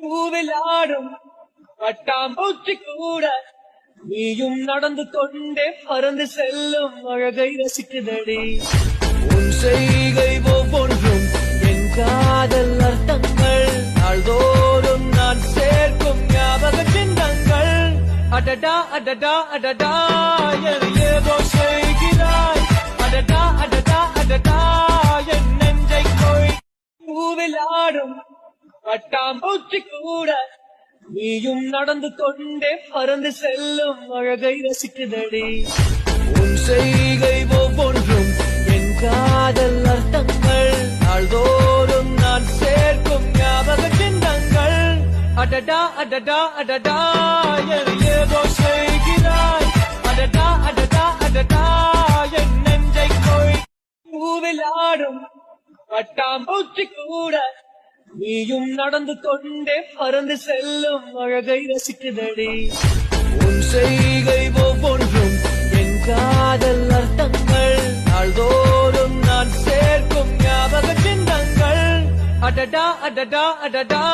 பூவில் ஆடும் பட்டாம்பூச்சி கூட நீயும் நடந்து கொண்டே பறந்து செல்லும் அழகை ரசிக்குதடி. உன் செய்கை ஒவ்வொன்றும் என் காதல் அர்த்தங்கள், நாள்தோறும் நான் சேர்க்கும் ஞாபக சின்னங்கள். அடடா அடடா அடடா என் ஏதோ செய்கிறாய், அடடா அடடா அடடா என் நெஞ்சை கோய். பூவில் ஆடும் பட்டாம்பூச்சி கூட நீயும் நடந்து கொண்டே பறந்து செல்லும் அழகை ரசிக்குதடி. உன் செய்கை ஒவ்வொன்றும் என் காதல் அர்த்தங்கள், நாள்தோறும் நான் சேர்க்கும் ஞாபக சின்னங்கள். அடடா அடடா அடடா என் ஏதோ செய்கிறாய், அடடா அடடா அடடா என் நெஞ்சை கோய். பூவில் ஆடும் பட்டாம்பூச்சி கூட நீயும் நடந்து கொண்டே பறந்து செல்லும் அழகை ரசிக்குதடி. உன் செய்கை ஒவ்வொன்றும் என் காதல் அர்த்தங்கள், நாள்தோறும் நான் சேர்க்கும் ஞாபக சின்னங்கள். அடடா அடடா அடடா